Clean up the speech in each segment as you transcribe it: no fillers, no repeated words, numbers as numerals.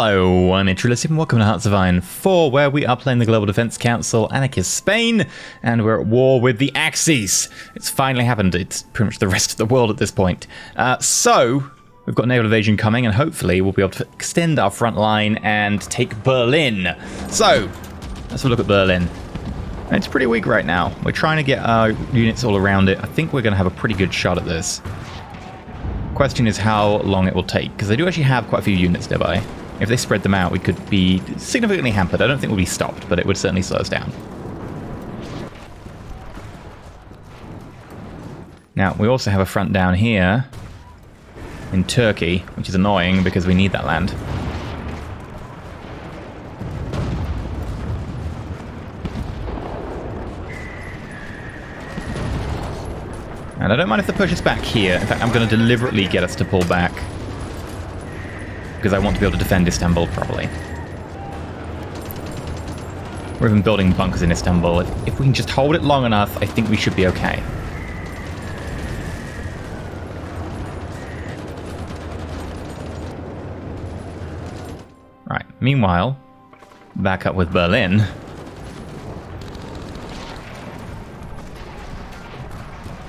Hello, I'm EnterElysium, welcome to Hearts of Iron 4, where we are playing the Global Defense Council, Anarchist Spain, and we're at war with the Axis. It's finally happened. It's pretty much the rest of the world at this point. So, we've got naval invasion coming, and hopefully we'll be able to extend our front line and take Berlin. So, let's have a look at Berlin. It's pretty weak right now. We're trying to get our units all around it. I think we're going to have a pretty good shot at this. Question is how long it will take, because they do actually have quite a few units nearby. If they spread them out, we could be significantly hampered. I don't think we'll be stopped, but it would certainly slow us down. Now, we also have a front down here in Turkey, which is annoying because we need that land. And I don't mind if they push us back here. In fact, I'm going to deliberately get us to pull back, because I want to be able to defend Istanbul properly. We're even building bunkers in Istanbul. If we can just hold it long enough, I think we should be okay. Right, meanwhile, back up with Berlin.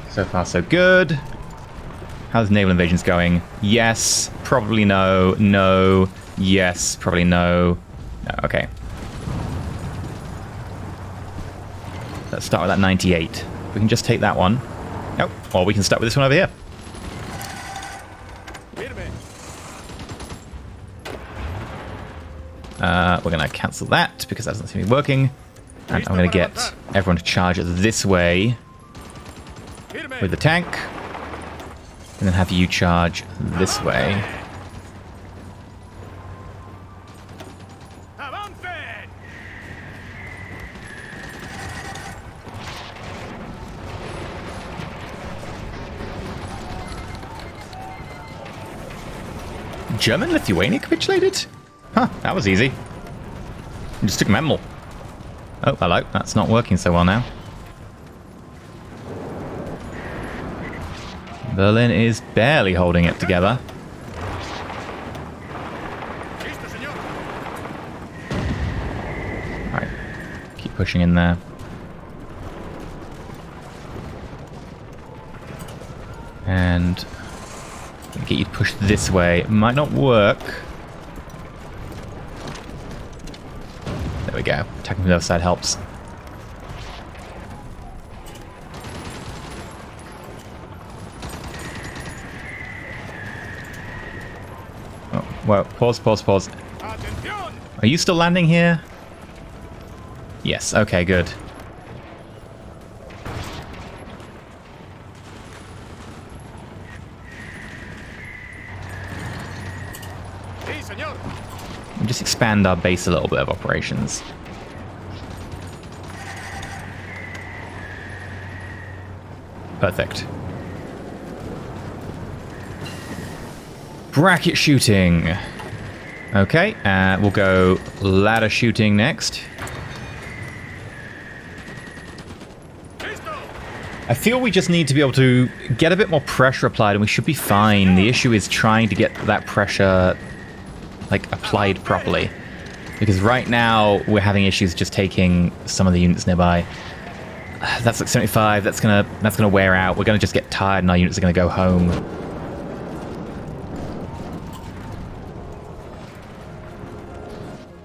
So far, so good. How's naval invasions going? Yes. Probably no. No. Yes. Probably no. No. Okay. Let's start with that 98. We can just take that one. Nope. Or we can start with this one over here. We're going to cancel that because that doesn't seem to be working. And I'm going to get everyone to charge this way with the tank. And then have you charge this way. German-Lithuania capitulated? Huh, that was easy. You just took Memel. Oh, hello. That's not working so well now. Berlin is barely holding it together. Alright, keep pushing in there. And get you to push this way. It might not work. There we go. Attacking from the other side helps. Well, pause. Are you still landing here? Yes, okay, good. We'll just expand our base a little bit of operations. Perfect. Bracket shooting. Okay, we'll go ladder shooting next. I feel we just need to be able to get a bit more pressure applied and we should be fine. The issue is trying to get that pressure, like, applied properly. Because right now, we're having issues just taking some of the units nearby. That's like 75, that's gonna wear out. We're gonna just get tired and our units are gonna go home.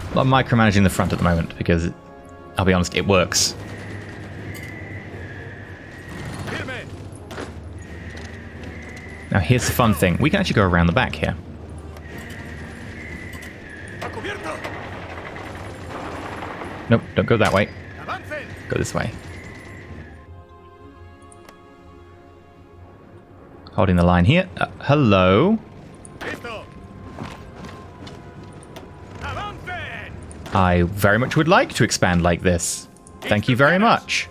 A lot of micromanaging the front at the moment because, I'll be honest, it works. Now here's the fun thing. We can actually go around the back here. Nope, don't go that way. Go this way. Holding the line here. Hello. I very much would like to expand like this. Thank you very much.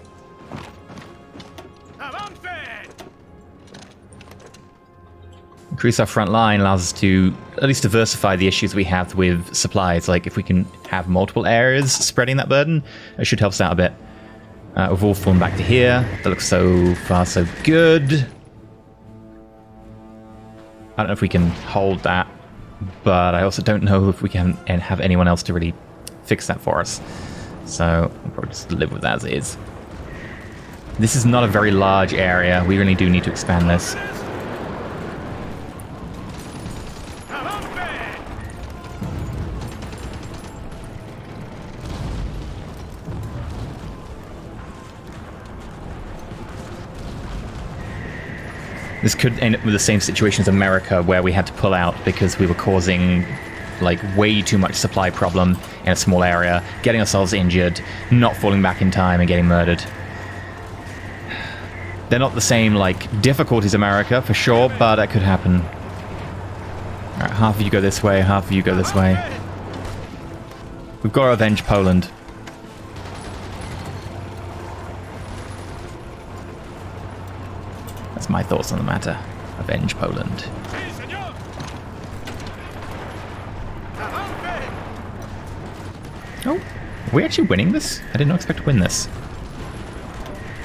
Increase our front line allows us to at least diversify the issues we have with supplies. Like if we can have multiple areas spreading that burden, it should help us out a bit. We've all fallen back to here. That looks so far so good. I don't know if we can hold that but I also don't know if we can have anyone else to really fix that for us. So we'll probably just live with that as it is. This is not a very large area. We really do need to expand this. This could end up with the same situation as America, where we had to pull out because we were causing like way too much supply problem in a small area, getting ourselves injured, not falling back in time, and getting murdered. They're not the same like difficulties America for sure, but that could happen. All right, half of you go this way, half of you go this way. We've got to avenge Poland. That's my thoughts on the matter. Avenge Poland. Oh, are we actually winning this? I did not expect to win this.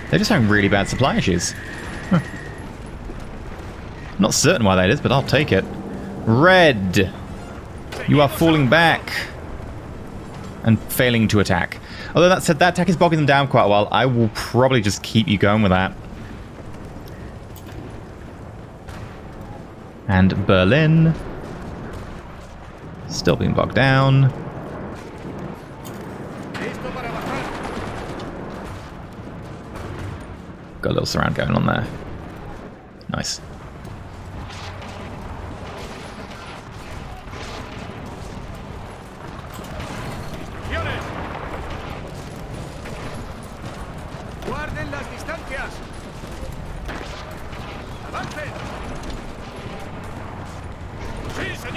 They're just having really bad supply issues. Huh. Not certain why that is, but I'll take it. Red! You are falling back. And failing to attack. Although that said, that attack is bogging them down quite well. I will probably just keep you going with that. And Berlin. Still being bogged down. Got a little surround going on there. Nice.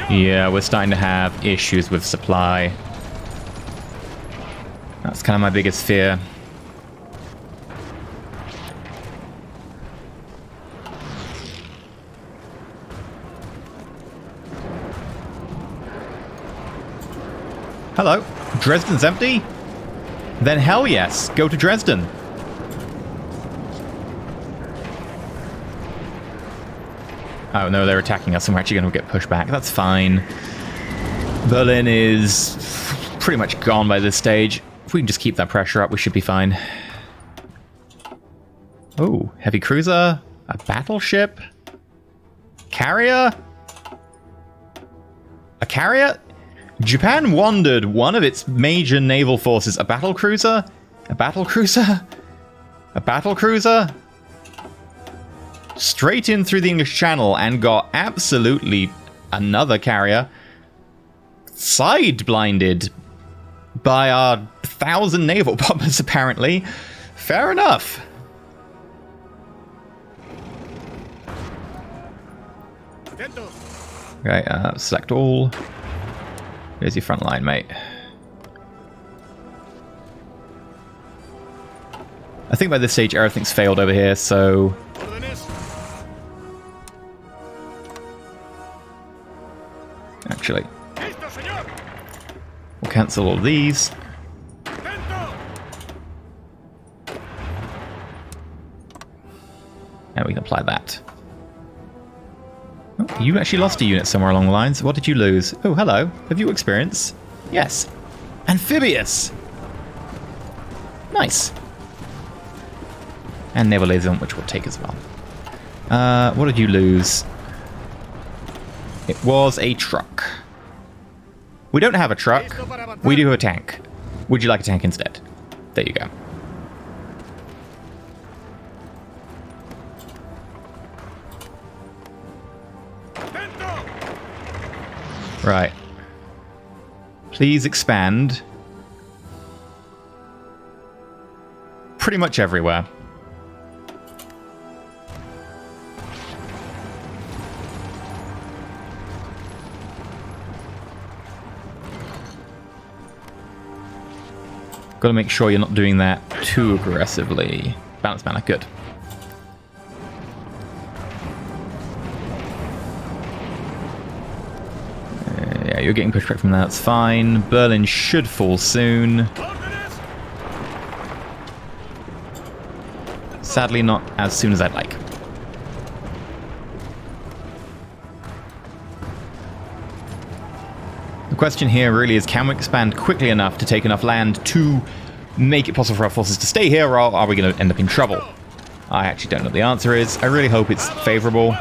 Yeah, we're starting to have issues with supply. That's kind of my biggest fear. Hello, Dresden's empty? Then hell yes, go to Dresden. Oh no, they're attacking us and we're actually going to get pushed back. That's fine. Berlin is pretty much gone by this stage. If we can just keep that pressure up, we should be fine. Oh, heavy cruiser, a battleship, carrier, a carrier? Japan wandered one of its major naval forces. A battle cruiser? A battle cruiser? A battle cruiser? Straight in through the English Channel and got absolutely another carrier side-blinded by our 1,000 naval bombers, apparently. Fair enough. Okay, select all. Here's your front line, mate. I think by this stage everything's failed over here, so... Actually, we'll cancel all of these. And we can apply that. Oh, you actually lost a unit somewhere along the lines. What did you lose? Oh, hello. Have you experience? Yes. Amphibious! Nice. And naval liaison, which we'll take as well. What did you lose? It was a truck. We don't have a truck. We do have a tank. Would you like a tank instead? There you go. Right. Please expand. Pretty much everywhere. Got to make sure you're not doing that too aggressively. Balance mana, good. Yeah, you're getting pushed back from that, that's fine. Berlin should fall soon. Sadly, not as soon as I'd like. question here really is, can we expand quickly enough to take enough land to make it possible for our forces to stay here, or are we going to end up in trouble? I actually don't know what the answer is. I really hope it's favorable.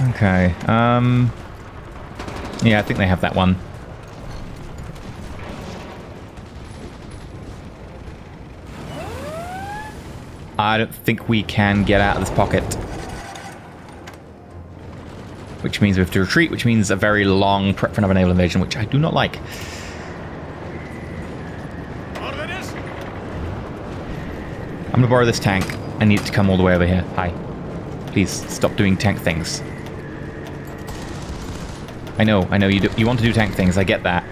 Okay, yeah, I think they have that one. I don't think we can get out of this pocket. Which means we have to retreat, which means a very long prep for another naval invasion, which I do not like. I'm gonna borrow this tank. I need it to come all the way over here. Hi. Please, stop doing tank things. I know you want to do tank things, I get that.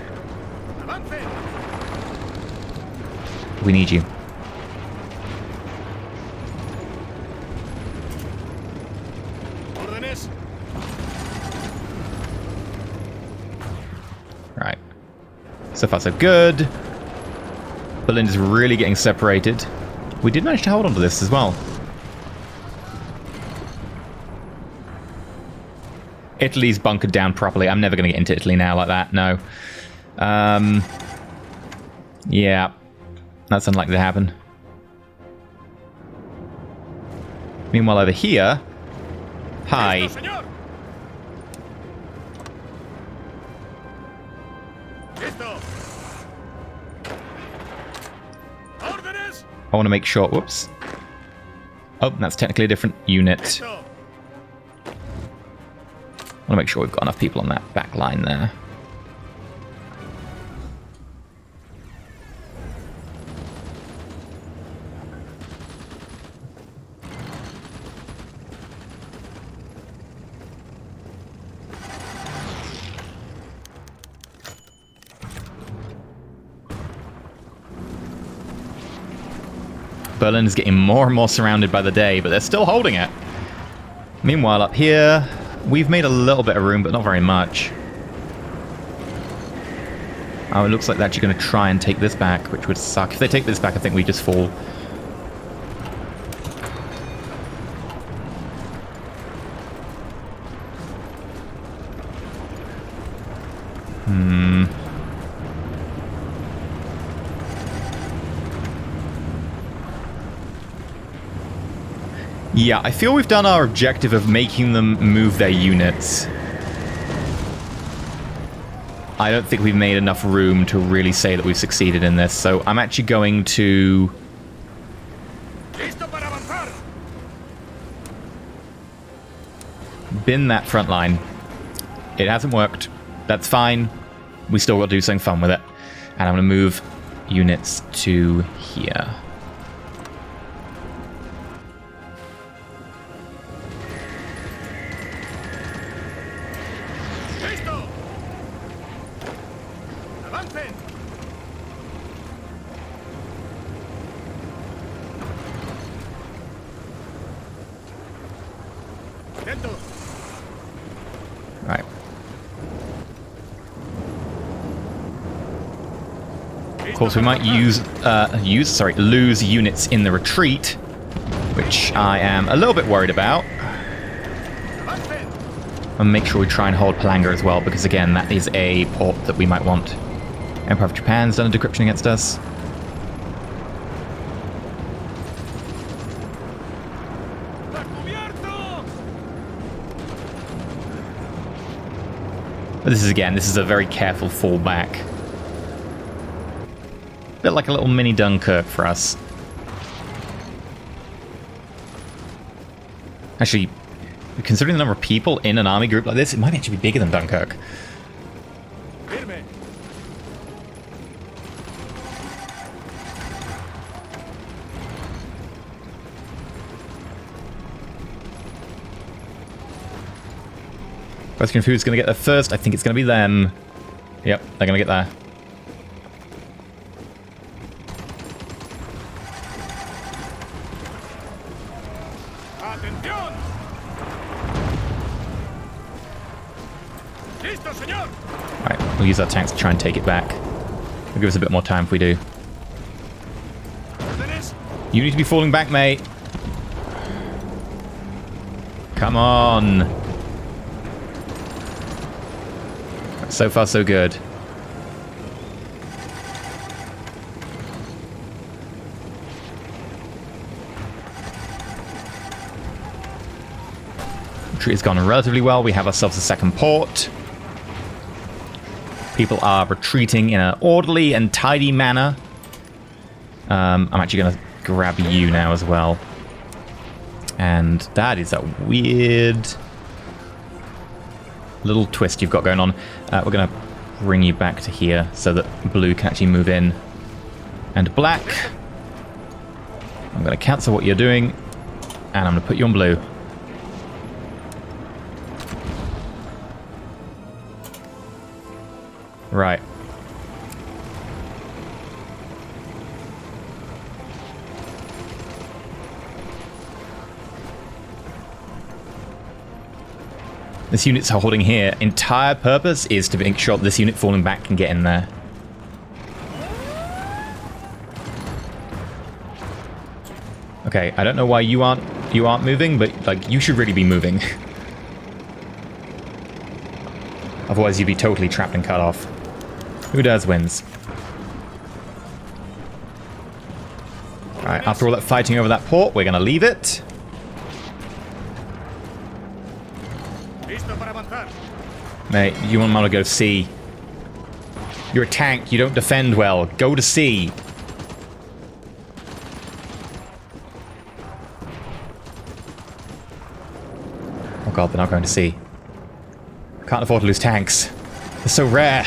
We need you. Right. So far so good. Berlin is really getting separated. We did manage to hold on to this as well. Italy's bunkered down properly. I'm never going to get into Italy now like that. No. Yeah. That's unlikely to happen. Meanwhile, over here... Hi. I want to make sure... Whoops. Oh, that's technically a different unit. I want to make sure we've got enough people on that back line there. Berlin is getting more and more surrounded by the day, but they're still holding it. Meanwhile, up here, we've made a little bit of room, but not very much. Oh, it looks like they're actually going to try and take this back, which would suck. If they take this back, I think we just fall. Yeah, I feel we've done our objective of making them move their units. I don't think we've made enough room to really say that we've succeeded in this, so I'm actually going to... bin that front line. It hasn't worked. That's fine. We still got to do something fun with it. And I'm going to move units to here. Right. Of course, we might lose units in the retreat, which I am a little bit worried about. And make sure we try and hold Palanga as well, because again, that is a port that we might want. Empire of Japan's done a decryption against us. But this is a very careful fallback. A bit like a little mini Dunkirk for us. Actually, considering the number of people in an army group like this, it might actually be bigger than Dunkirk. Question of who's going to get there first. I think it's going to be them. Yep, they're going to get there. Right, we'll use our tanks to try and take it back. It'll give us a bit more time if we do. You need to be falling back, mate. Come on. So far, so good. Retreat has gone relatively well. We have ourselves a second port. People are retreating in an orderly and tidy manner. I'm actually going to grab you now as well. And that is a weird little twist you've got going on. We're going to bring you back to here so that blue can actually move in. And black. I'm going to cancel what you're doing. And I'm going to put you on blue. Right. This unit's holding here. Entire purpose is to make sure this unit falling back can get in there. Okay, I don't know why you aren't moving, but like you should really be moving. Otherwise you'd be totally trapped and cut off. Who does wins. Alright, after all that fighting over that port, we're gonna leave it. Mate, you want to go C. You're a tank, you don't defend well. Go to C. Oh god, they're not going to C. Can't afford to lose tanks. They're so rare.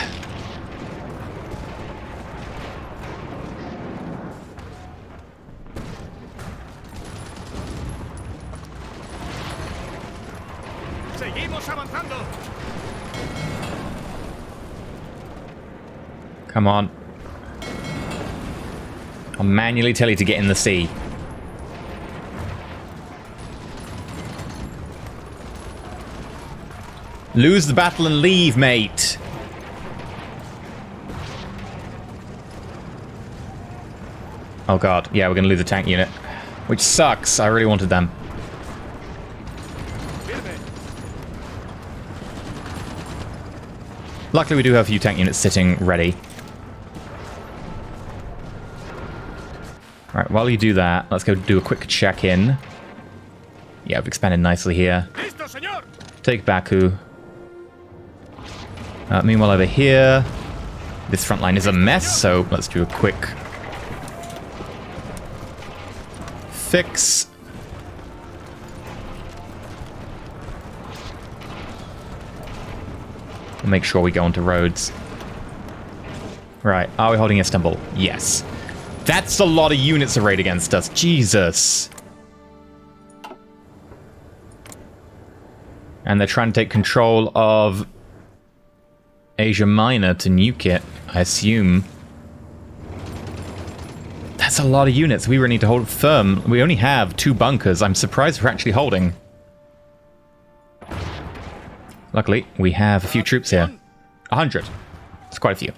Come on. I'll manually tell you to get in the sea. Lose the battle and leave, mate. Oh god, yeah, we're gonna lose a tank unit. Which sucks, I really wanted them. Luckily we do have a few tank units sitting ready. Alright, while you do that, let's go do a quick check-in. Yeah, we've expanded nicely here. Take Baku. Meanwhile over here, this front line is a mess, so let's do a quick fix. We'll make sure we go onto roads. Right, are we holding Istanbul? Yes. That's a lot of units arrayed against us. Jesus. And they're trying to take control of Asia Minor to nuke it, I assume. That's a lot of units. We really need to hold firm. We only have 2 bunkers. I'm surprised we're actually holding. Luckily, we have a few troops here. 100. It's quite a few.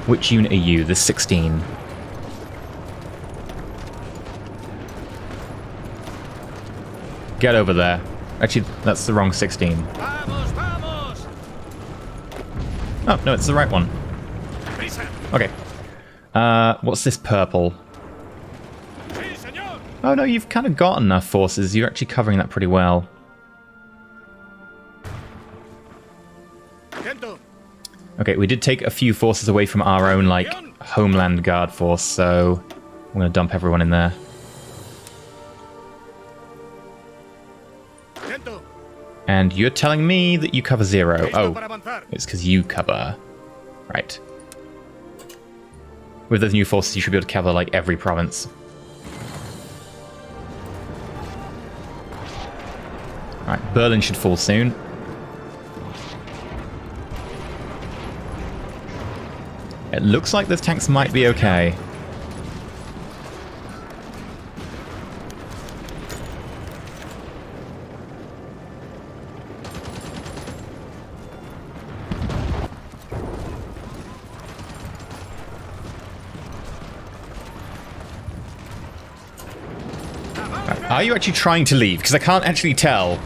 Which unit are you? The 16. Get over there. Actually, that's the wrong 16. Oh, no, it's the right one. Okay. What's this purple? Oh, no, you've kind of got enough forces. You're actually covering that pretty well. Okay, we did take a few forces away from our own, like, Homeland Guard force, so I'm going to dump everyone in there. And you're telling me that you cover 0. Oh, it's because you cover. Right. With those new forces, you should be able to cover, like, every province. Alright, Berlin should fall soon. It looks like those tanks might be okay. Are you actually trying to leave? Because I can't actually tell.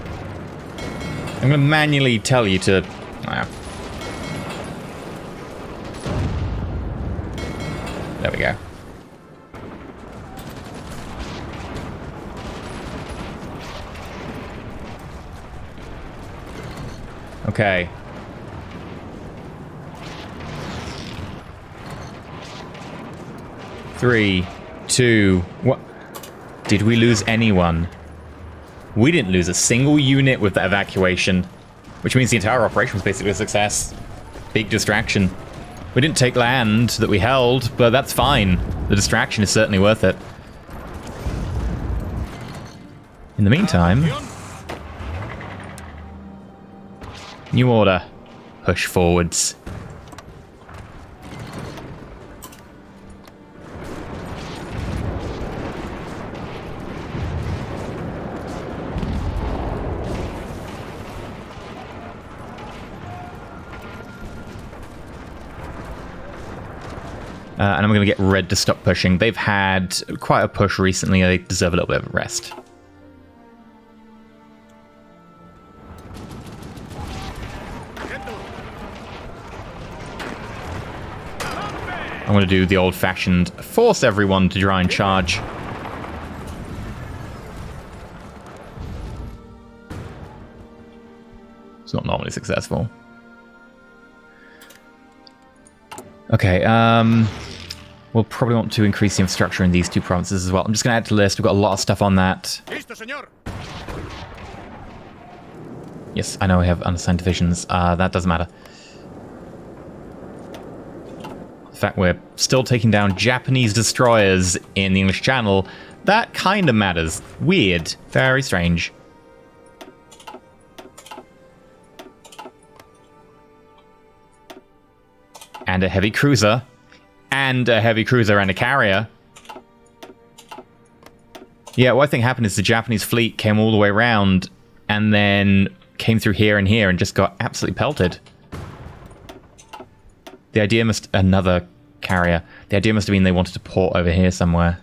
I'm going to manually tell you to... Wow. There we go. Okay. Three, two, what? Did we lose anyone? We didn't lose a single unit with that evacuation, which means the entire operation was basically a success. Big distraction. We didn't take land that we held, but that's fine. The distraction is certainly worth it. In the meantime... New order. Push forwards. And I'm going to get red to stop pushing. They've had quite a push recently. They deserve a little bit of a rest. I'm going to do the old-fashioned force everyone to try and charge. It's not normally successful. Okay, we'll probably want to increase the infrastructure in these two provinces as well. I'm just going to add to the list. We've got a lot of stuff on that. Yes, I know we have unassigned divisions. That doesn't matter. The fact we're still taking down Japanese destroyers in the English Channel, that kind of matters. Weird. Very strange. And a heavy cruiser. And a heavy cruiser and a carrier. Yeah, what I think happened is the Japanese fleet came all the way around and then came through here and just got absolutely pelted. The idea must... Another carrier. The idea must have been they wanted to port over here somewhere.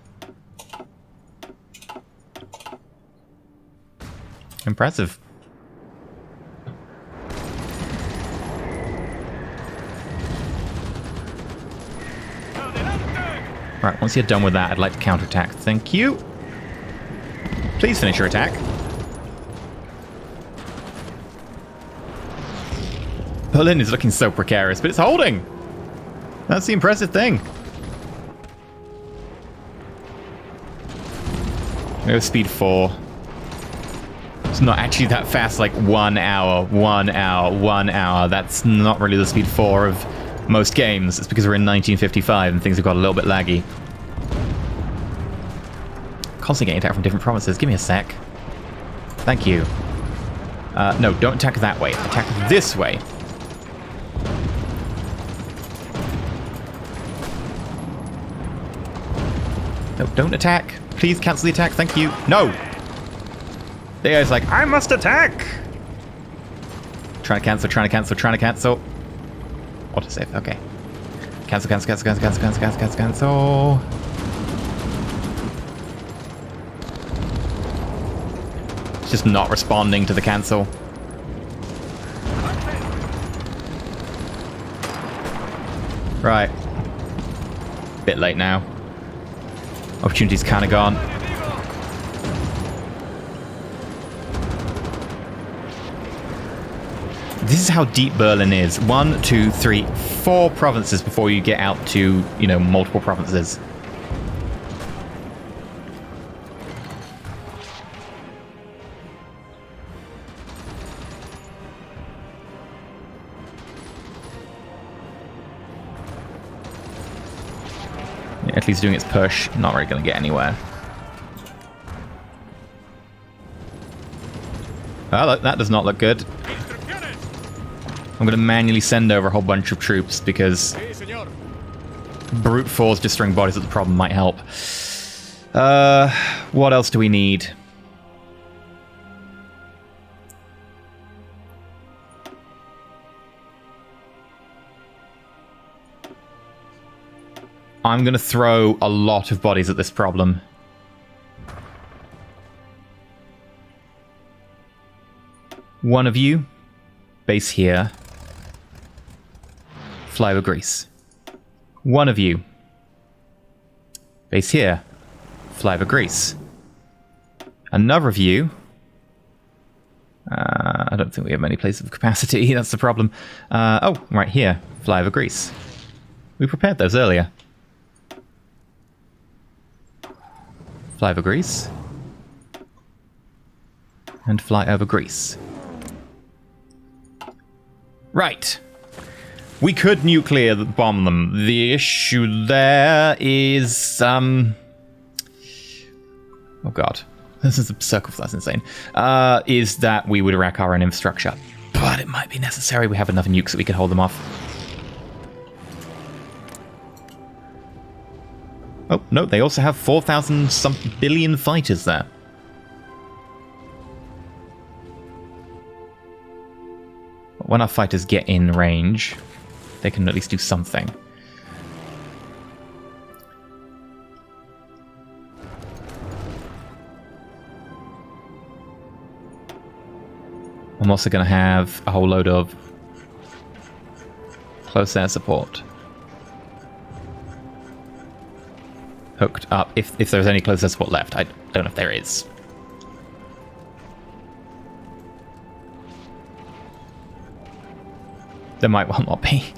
Impressive. Right, once you're done with that, I'd like to counterattack. Thank you. Please finish your attack. Berlin is looking so precarious, but it's holding. That's the impressive thing. We have speed 4. It's not actually that fast, like 1 hour, 1 hour, 1 hour. That's not really the speed 4 of most games. It's because we're in 1955 and things have got a little bit laggy. Constantly getting attacked from different provinces. Give me a sec. Thank you. No, don't attack that way. Attack this way. No, don't attack. Please cancel the attack. Thank you. No! The guy's like, I must attack! Trying to cancel, trying to cancel, trying to cancel. Autosave, okay. Cancel, cancel, cancel, cancel, cancel, cancel, cancel, cancel, cancel. It's just not responding to the cancel. Right. Bit late now. Opportunity's kind of gone. This is how deep Berlin is. 1, 2, 3, 4 provinces before you get out to, you know, multiple provinces. Yeah, at least doing its push, not really going to get anywhere. Oh, look, that does not look good. I'm going to manually send over a whole bunch of troops because brute force destroying bodies at the problem might help. What else do we need? I'm going to throw a lot of bodies at this problem. One of you, base here. Fly over Greece. One of you, base here. Fly over Greece. Another of you... I don't think we have many places of capacity. That's the problem. Oh, right here. Fly over Greece. We prepared those earlier. Fly over Greece. And fly over Greece. Right. We could nuclear bomb them. The issue there is... Oh god. This is a circle, that's insane. Is that we would wreck our own infrastructure. But it might be necessary. We have enough nukes that we can hold them off. Oh, no, they also have 4,000 some billion fighters there. When our fighters get in range, they can at least do something. I'm also going to have a whole load of close air support hooked up, if there's any close air support left. I don't know if there is. There might well not be.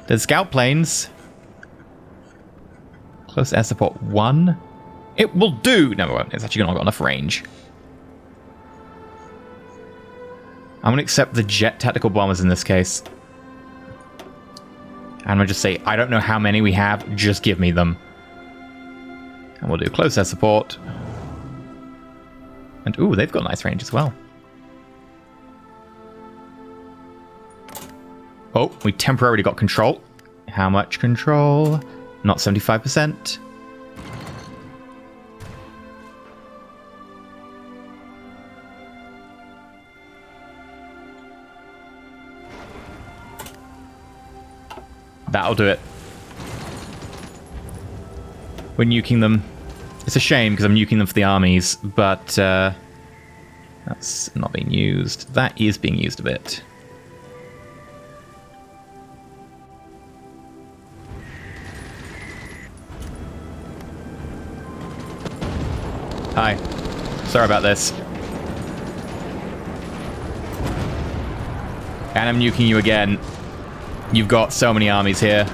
There's scout planes. Close air support 1. It will do! No, it won't. It's actually not got enough range. I'm going to accept the jet tactical bombers in this case. And I'm going to just say, I don't know how many we have, just give me them. And we'll do close air support. And, ooh, they've got nice range as well. Oh, we temporarily got control. How much control? Not 75%. That'll do it. We're nuking them. It's a shame because I'm nuking them for the armies, but that's not being used. That is being used a bit. Hi. Sorry about this. And I'm nuking you again. You've got so many armies here.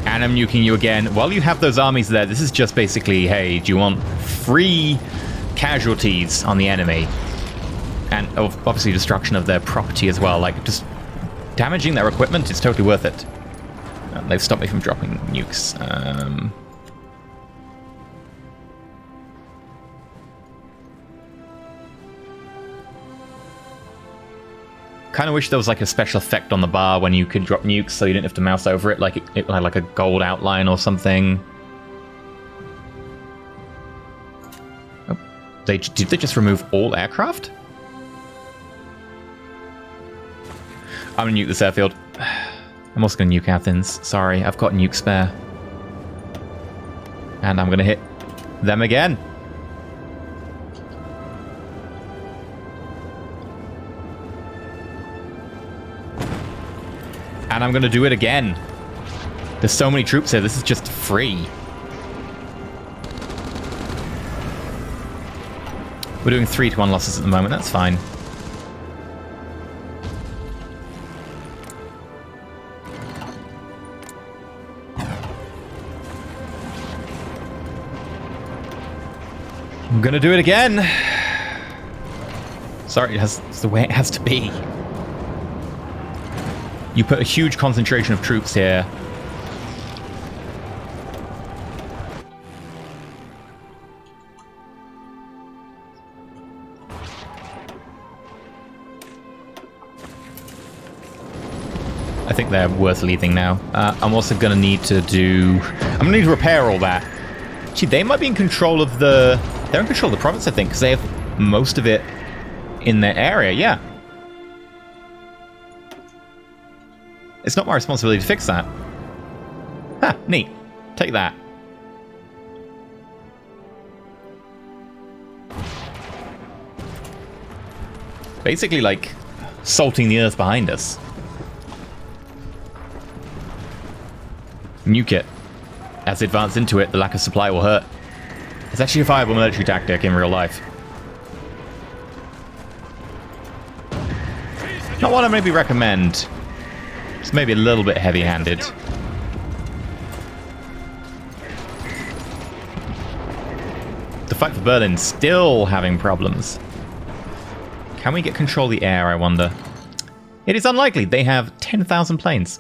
And I'm nuking you again. While you have those armies there, this is just basically, hey, do you want free casualties on the enemy? And obviously destruction of their property as well. Like, just damaging their equipment is totally worth it. They've stopped me from dropping nukes. Kind of wish there was like a special effect on the bar when you could drop nukes so you didn't have to mouse over it, like it had like a gold outline or something. Oh, did they just remove all aircraft? I'm gonna nuke this airfield. I'm also gonna nuke Athens. Sorry, I've got nuke spare. And I'm gonna hit them again. And I'm going to do it again. There's so many troops here. This is just free. We're doing 3-1 losses at the moment. That's fine. I'm going to do it again. Sorry, it's the way it has to be. You put a huge concentration of troops here. I think they're worth leaving now. I'm also going to need to do... I'm going to need to repair all that. Actually, they might be in control of the... They're in control of the province, I think, because they have most of it in their area, yeah. It's not my responsibility to fix that. Ah, neat. Take that. Basically, like, salting the earth behind us. Nuke it. As they advance into it, the lack of supply will hurt. It's actually a viable military tactic in real life. Not one I maybe recommend. It's maybe a little bit heavy-handed. The fight for Berlin's still having problems. Can we get control of the air, I wonder? It is unlikely. They have 10,000 planes.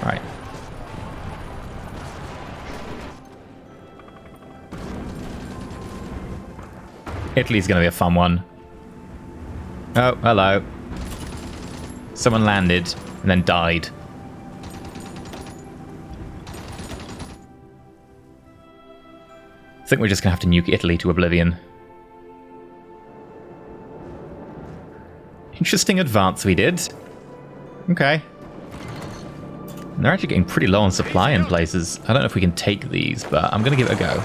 Right. Italy's going to be a fun one. Oh, hello. Someone landed and then died. I think we're just going to have to nuke Italy to oblivion. Interesting advance we did. Okay. And they're actually getting pretty low on supply in places. I don't know if we can take these, but I'm going to give it a go.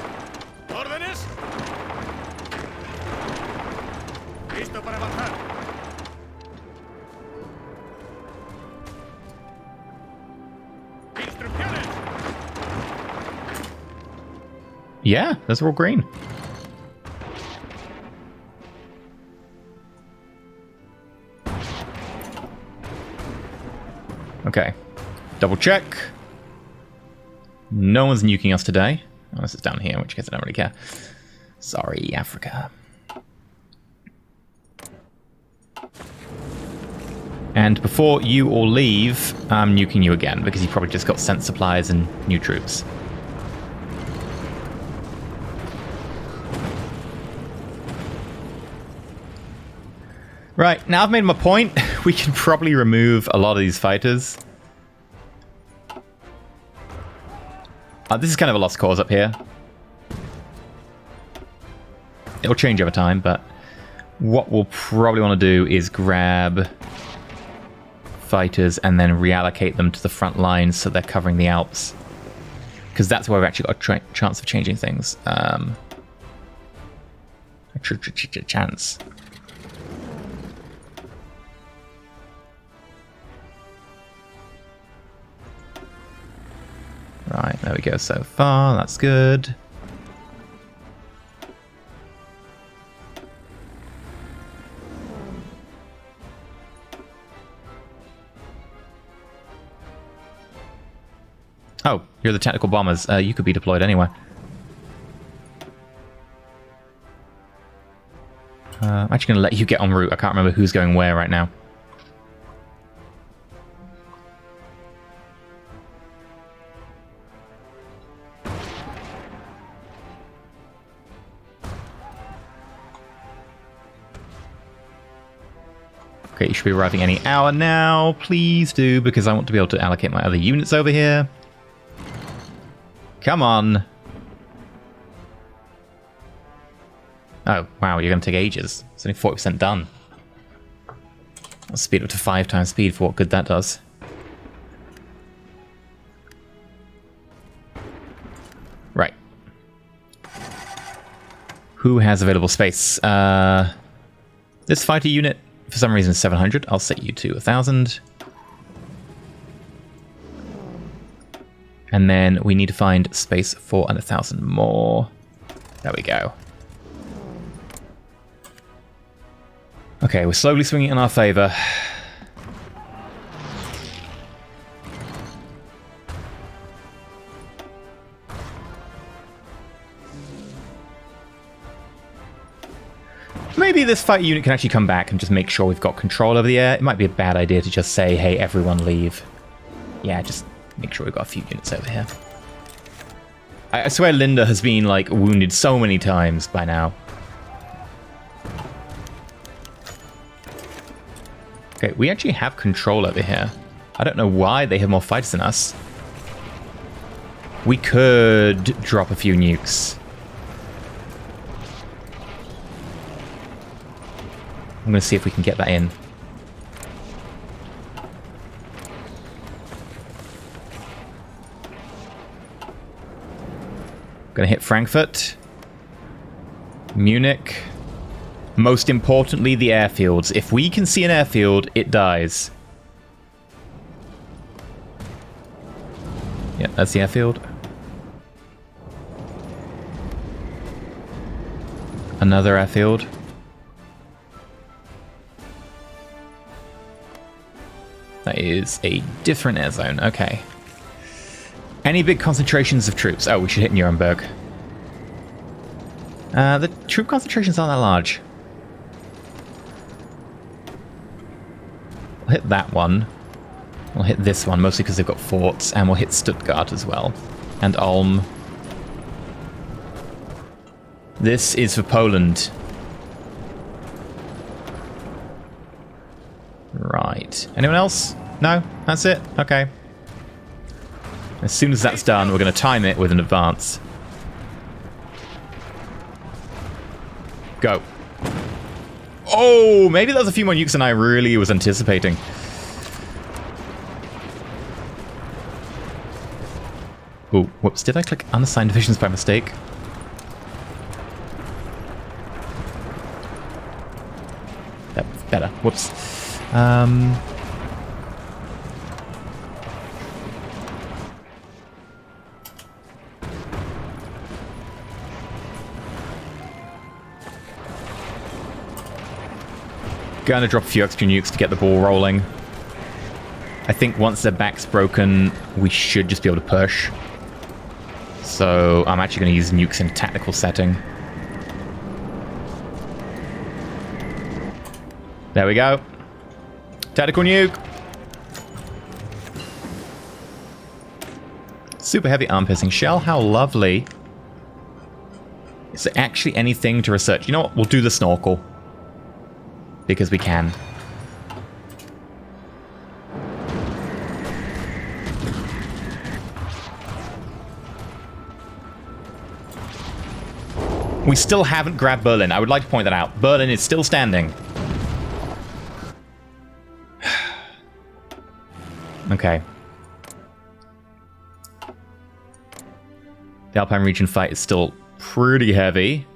Yeah, those are all green. Okay. Double check. No one's nuking us today. Unless it's down here, in which case I don't really care. Sorry, Africa. And before you all leave, I'm nuking you again, because you probably just got sent supplies and new troops. Right, now I've made my point. We can probably remove a lot of these fighters. This is kind of a lost cause up here. It'll change over time, but what we'll probably want to do is grab fighters and then reallocate them to the front lines so they're covering the Alps. Because that's where we've actually got a chance of changing things. A chance. Right, there we go so far. That's good. Oh, you're the tactical bombers. You could be deployed anywhere. I'm actually going to let you get en route. I can't remember who's going where right now. Okay, you should be arriving any hour now. Please do, because I want to be able to allocate my other units over here. Come on. Oh, wow, you're going to take ages. It's only 40% done. I'll speed up to 5 times speed for what good that does. Right. Who has available space? This fighter unit, for some reason, is 700. I'll set you to 1,000. And then we need to find space for 1,000 more. There we go. Okay, we're slowly swinging in our favor. Maybe this fighter unit can actually come back and just make sure we've got control over the air. It might be a bad idea to just say, hey, everyone leave. Yeah, just make sure we've got a few units over here. I swear Linda has been, like, wounded so many times by now. Okay, we actually have control over here. I don't know why they have more fighters than us. We could drop a few nukes. I'm going to see if we can get that in. Going to hit Frankfurt. Munich. Most importantly, the airfields. If we can see an airfield, it dies. Yeah, that's the airfield. Another airfield. That is a different air zone. Okay. Any big concentrations of troops? Oh, we should hit Nuremberg. The troop concentrations aren't that large. We'll hit that one. We'll hit this one, mostly because they've got forts. And we'll hit Stuttgart as well. And Ulm. This is for Poland. Right. Anyone else? No? That's it? Okay. As soon as that's done, we're going to time it with an advance. Go. Oh, maybe there's a few more nukes than I really was anticipating. Oh, whoops. Did I click unassigned divisions by mistake? That's better. Whoops. Gonna drop a few extra nukes to get the ball rolling. I think once their back's broken, we should just be able to push. So I'm actually going to use nukes in a tactical setting. There we go. Tactical nuke. Super heavy arm-piercing shell. How lovely. Is there actually anything to research? You know what? We'll do the snorkel. Because we can. We still haven't grabbed Berlin. I would like to point that out. Berlin is still standing. Okay. The Alpine region fight is still pretty heavy.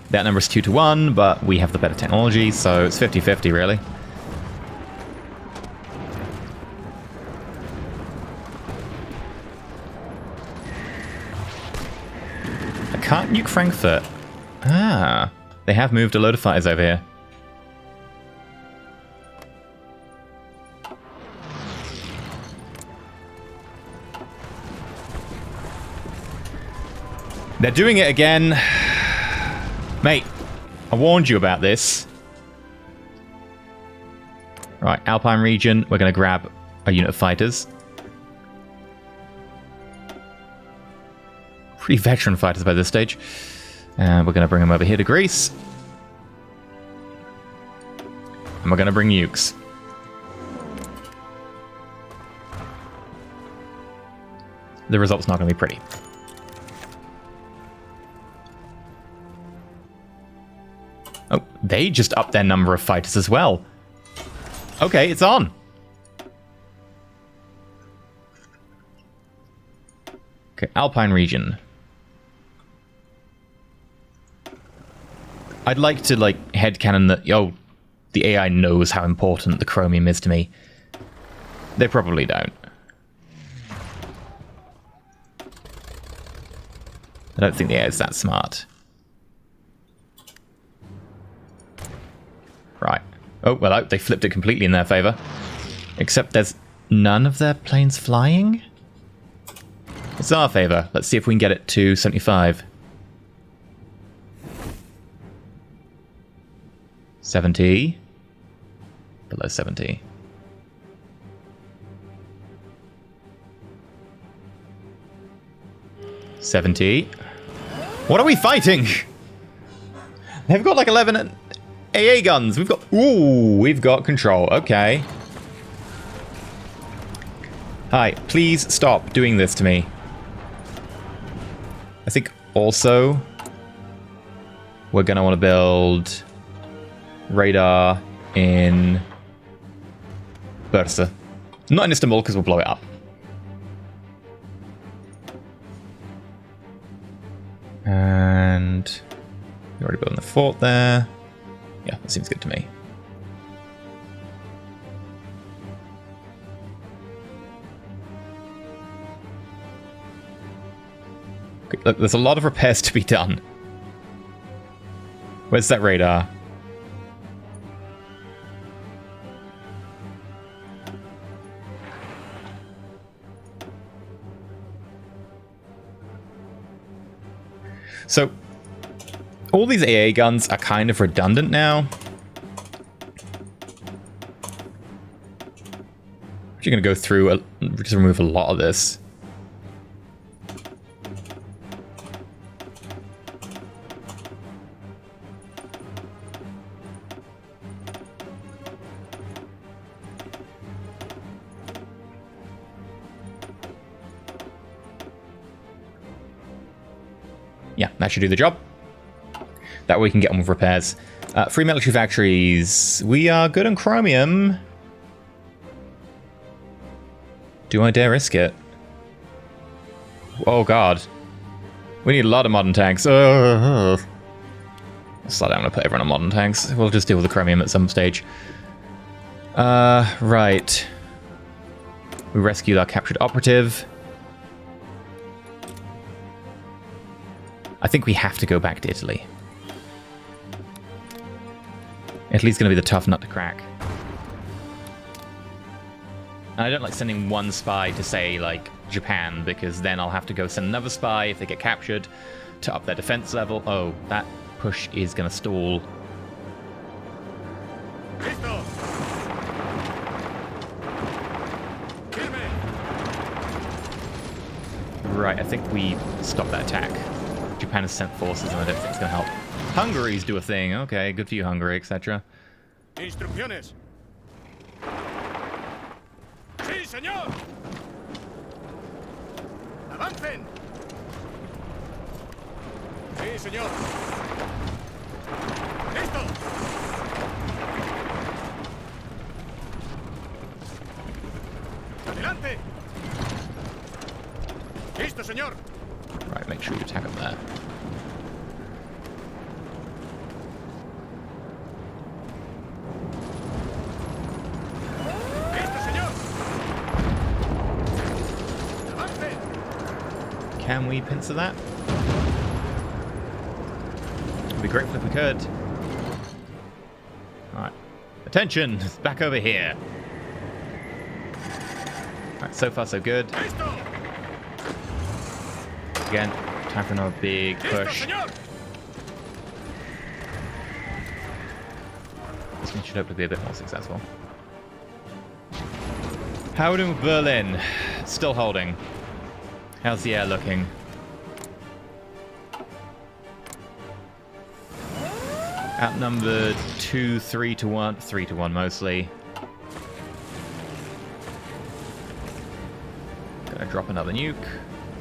That number is 2-1, but we have the better technology, so it's 50-50, really. I can't nuke Frankfurt. Ah, they have moved a load of fighters over here. They're doing it again. Mate, I warned you about this. Right, Alpine region. We're going to grab a unit of fighters. Pretty veteran fighters by this stage. And we're going to bring them over here to Greece. And we're going to bring nukes. The result's not going to be pretty. Oh, they just upped their number of fighters as well. Okay, it's on. Okay, Alpine region. I'd like to, like, headcanon that, oh, the AI knows how important the chromium is to me. They probably don't. I don't think the AI is that smart. Right. Oh, well, they flipped it completely in their favor. Except there's none of their planes flying? It's our favor. Let's see if we can get it to 75. 70. Below 70. $70. What are we fighting? They've got like 11 AA guns. We've got... Ooh, we've got control. Okay. Hi, please stop doing this to me. I think also we're going to want to build radar in Bursa. Not in Istanbul, because we'll blow it up. And you're already building the fort there. Yeah, that seems good to me. Okay, look, there's a lot of repairs to be done. Where's that radar? So, all these AA guns are kind of redundant now. I'm actually going to go through, just remove a lot of this. Yeah, that should do the job. That way we can get on with repairs. Free military factories. We are good on chromium. Do I dare risk it? Oh god. We need a lot of modern tanks. I'll start down and put everyone on modern tanks. We'll just deal with the chromium at some stage. Right. We rescued our captured operative. I think we have to go back to Italy. Italy's going to be the tough nut to crack. And I don't like sending one spy to, say, like, Japan, because then I'll have to go send another spy if they get captured to up their defense level. Oh, that push is going to stall. Right, I think we stopped that attack. Japan has sent forces and I don't think it's going to help. Hungary's do a thing. Okay, good for you, Hungary, etc. Instrucciones. Sí, señor. Avancen. Sí, señor. Listo. Adelante. Listo, señor. Right, make sure you attack up there. Can we pincer that? It'd be grateful if we could. Alright. Attention! Back over here. Alright, so far so good. Again, time for another big push. This one should hopefully be a bit more successful. How are we doing with Berlin? Still holding. How's the air looking? Outnumbered 3 to 1. 3 to 1 mostly. Gonna drop another nuke.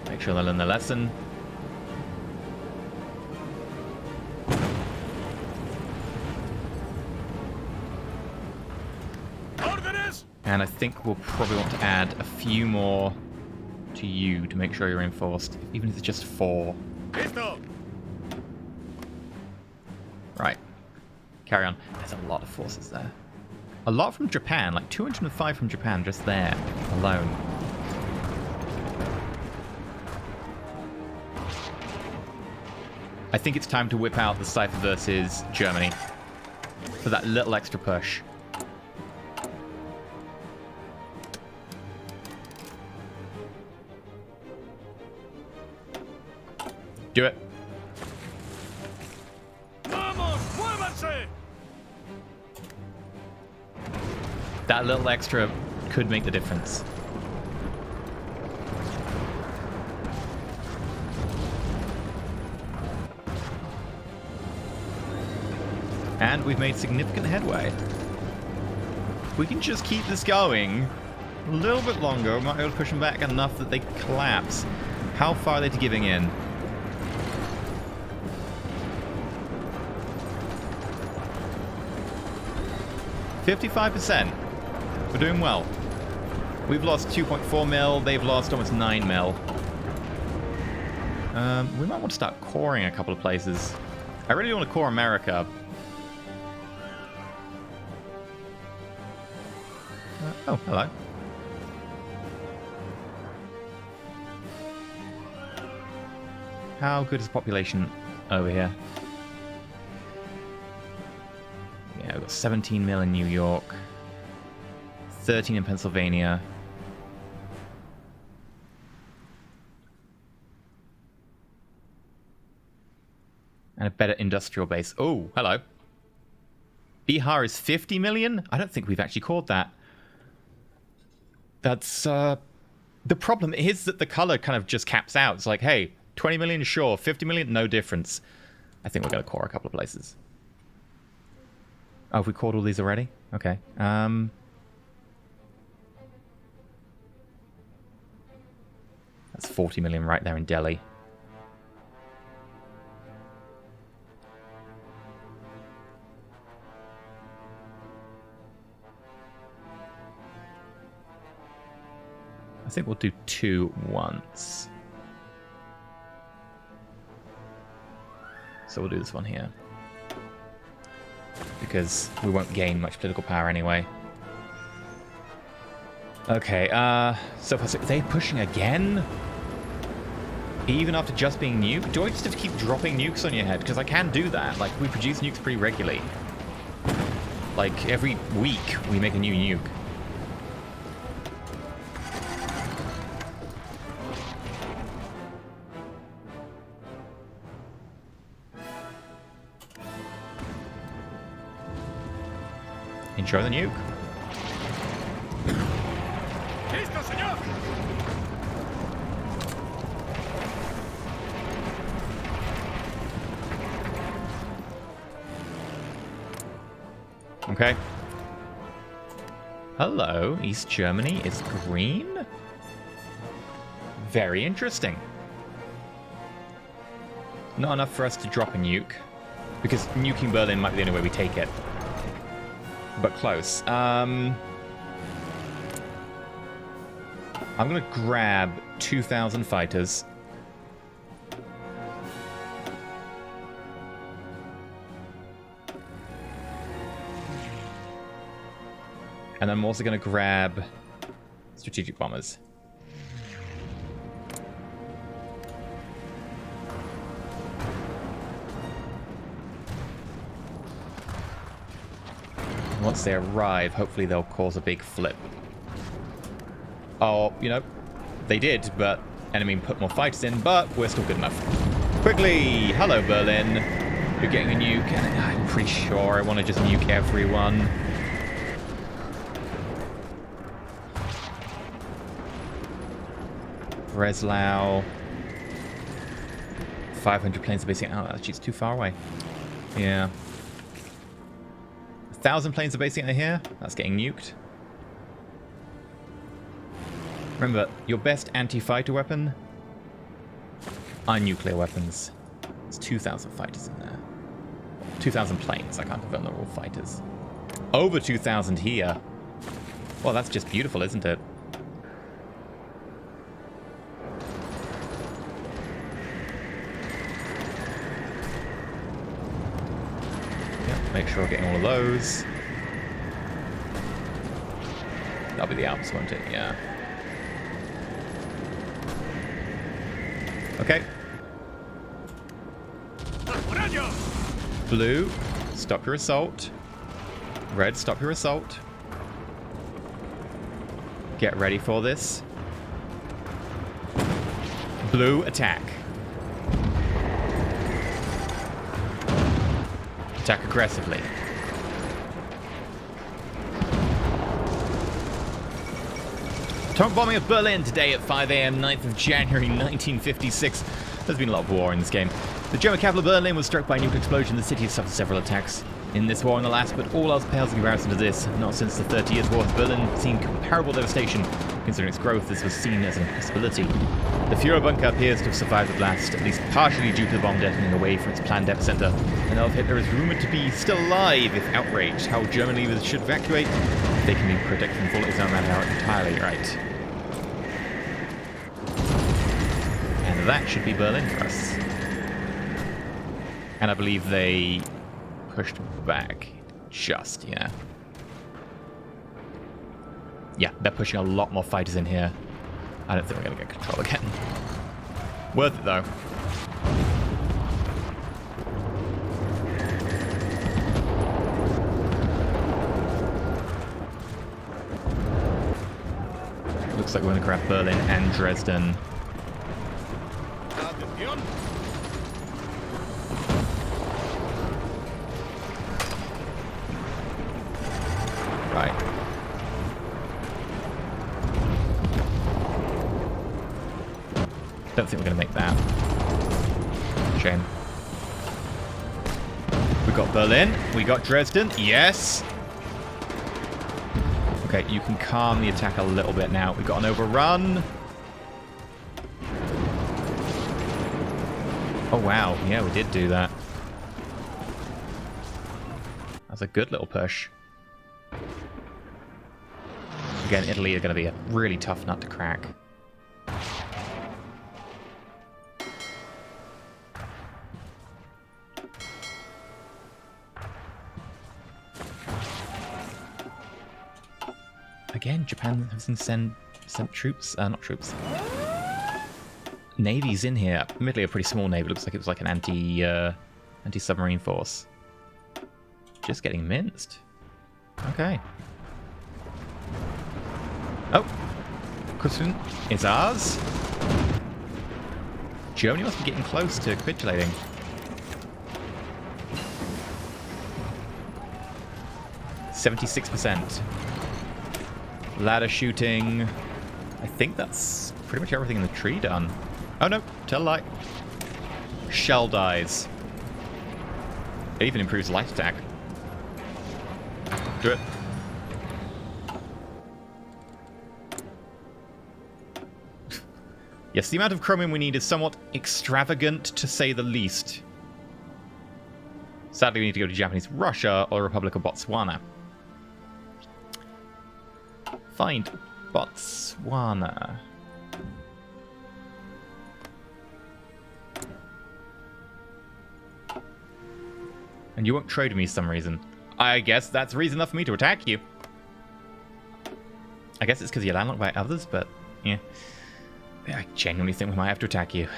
Make sure they learn their lesson. And I think we'll probably want to add a few more to you to make sure you're reinforced, even if it's just 4. Right. Carry on. There's a lot of forces there. A lot from Japan, like 205 from Japan just there alone. I think it's time to whip out the Sci-Fi versus Germany for that little extra push. Do it. That little extra could make the difference. And we've made significant headway. If we can just keep this going a little bit longer, we might be able to push them back enough that they collapse. How far are they to giving in? 55%. We're doing well. We've lost 2.4 mil. They've lost almost 9 mil. We might want to start coring a couple of places. I really want to core America. Oh, hello. How good is the population over here? Yeah, we've got 17 mil in New York. 13 in Pennsylvania. And a better industrial base. Oh, hello. Bihar is 50 million? I don't think we've actually called that. That's, the problem is that the color kind of just caps out. It's like, hey, 20 million, sure. 50 million, no difference. I think we're going to core a couple of places. Oh, have we called all these already? Okay. That's 40 million right there in Delhi. I think we'll do 2 once. So we'll do this one here. Because we won't gain much political power anyway. Okay, so are they pushing again? Even after just being nuked? Do I just have to keep dropping nukes on your head? Because I can do that. Like, we produce nukes pretty regularly. Like, every week we make a new nuke. Enjoy the nuke. ¡Listo, señor! Okay. Hello, East Germany is green? Very interesting. Not enough for us to drop a nuke, because nuking Berlin might be the only way we take it. But close. I'm going to grab 2,000 fighters. And I'm also going to grab strategic bombers. Once they arrive, hopefully they'll cause a big flip. Oh, you know, they did, but enemy put more fighters in, but we're still good enough. Quickly! Hello, Berlin. You're getting a nuke, and I'm pretty sure I want to just nuke everyone. Breslau. 500 planes are basing out. Actually, it's too far away. Yeah. 1,000 planes are basing out here. That's getting nuked. Remember, your best anti-fighter weapon are nuclear weapons. There's 2,000 fighters in there. 2,000 planes. I can't confirm they're all fighters. Over 2,000 here. Well, that's just beautiful, isn't it? Make sure we're getting all of those. That'll be the Alps, won't it? Yeah. Okay. Blue, stop your assault. Red, stop your assault. Get ready for this. Blue, attack. Attack aggressively. Atomic bombing of Berlin today at 5 AM, 9th of January 1956. There's been a lot of war in this game. The German capital of Berlin was struck by a nuclear explosion. The city has suffered several attacks in this war and the last, but all else pales in comparison to this. Not since the 30 Years' War has Berlin seen comparable devastation. Considering its growth, this was seen as an impossibility. The Führer bunker appears to have survived the blast, at least partially due to the bomb detonating away from its planned epicenter. And Adolf Hitler is rumored to be still alive if outraged. How German leaders should evacuate? They can be protected from full Islam manpower entirely, right? And that should be Berlin for us. And I believe they pushed back. Just, yeah. Yeah, they're pushing a lot more fighters in here. I don't think we're going to get control again. Worth it, though. Looks like we're going to grab Berlin and Dresden. Right. Don't think we're going to make that. Shame. We got Berlin. We got Dresden. Yes. Okay, you can calm the attack a little bit now. We got an overrun. Oh, wow. Yeah, we did do that. That's a good little push. Again, Italy are going to be a really tough nut to crack. Again, Japan hasn't sent troops, not troops. Navy's in here. Admittedly, a pretty small navy. Looks like it was like an anti-submarine force. Just getting minced. Okay. Oh, Kusun is ours. Germany must be getting close to capitulating. %76%. Ladder shooting. I think that's pretty much everything in the tree done. Oh no, tell a lie. Shell dies. It even improves light attack. Do it. Yes, the amount of chromium we need is somewhat extravagant, to say the least. Sadly, we need to go to Japanese Russia or the Republic of Botswana. Find Botswana. And you won't trade with me for some reason. I guess that's reason enough for me to attack you. I guess it's because you're landlocked by others, but yeah. I genuinely think we might have to attack you.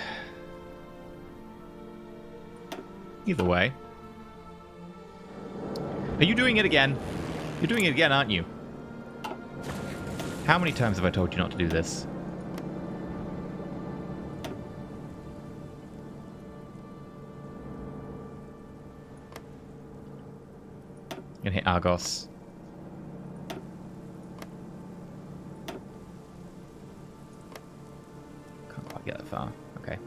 Either way. Are you doing it again? You're doing it again, aren't you? How many times have I told you not to do this? Gonna hit Argos. Can't quite get that far. Okay.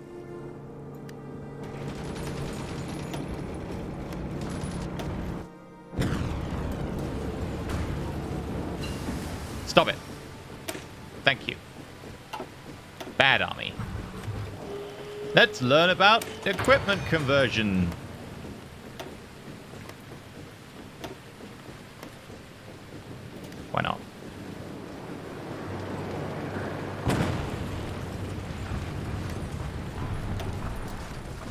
Stop it. Thank you. Bad army. Let's learn about equipment conversion. Why not?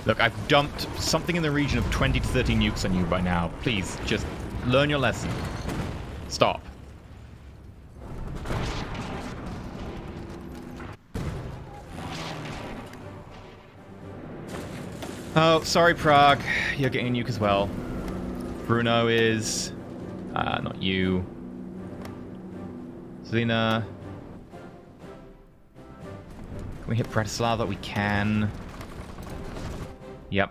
Look, I've dumped something in the region of 20 to 30 nukes on you by now. Please, just learn your lesson. Stop. Oh, sorry, Prague. You're getting a nuke as well. Bruno is... not you. Zelina. Can we hit Bratislava? We can. Yep.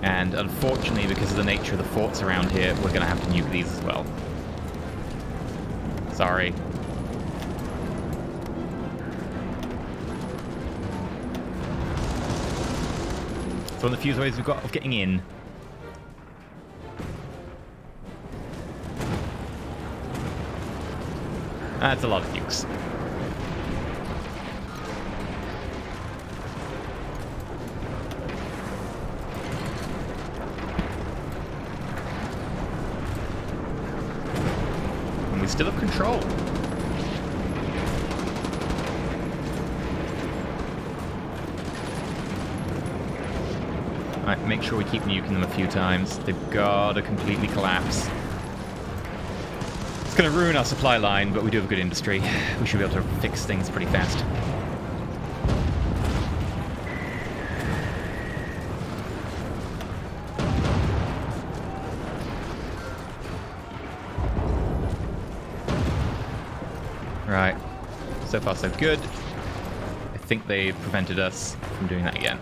And unfortunately, because of the nature of the forts around here, we're going to have to nuke these as well. Sorry. It's one of the few ways we've got of getting in. That's a lot of nukes. And we still have control. Alright, make sure we keep nuking them a few times. They've got to completely collapse. It's going to ruin our supply line, but we do have a good industry. We should be able to fix things pretty fast. Right. So far, so good. I think they prevented us from doing that again.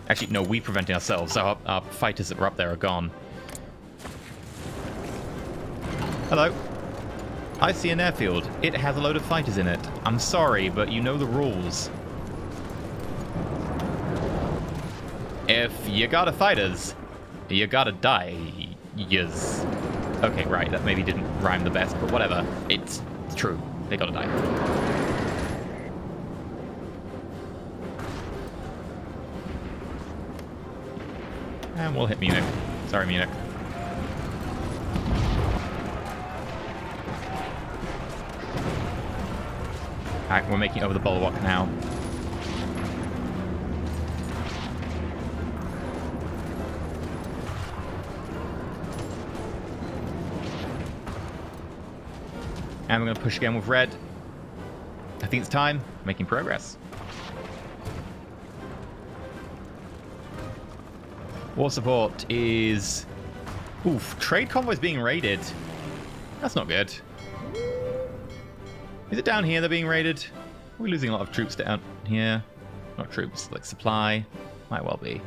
Actually, no, we prevented ourselves. Our fighters that were up there are gone. Hello. I see an airfield. It has a load of fighters in it. I'm sorry, but you know the rules. If you gotta fighters, you gotta die. Yes. Okay, right. That maybe didn't rhyme the best, but whatever. It's true. They gotta die. And we'll hit Munich. Sorry, Munich. Alright, we're making it over the bulwark now. And we're going to push again with red. I think it's time. Making progress. War support is... Oof, trade convoys being raided. That's not good. Is it down here they're being raided? Are we losing a lot of troops down here? Not troops, like supply. Might well be.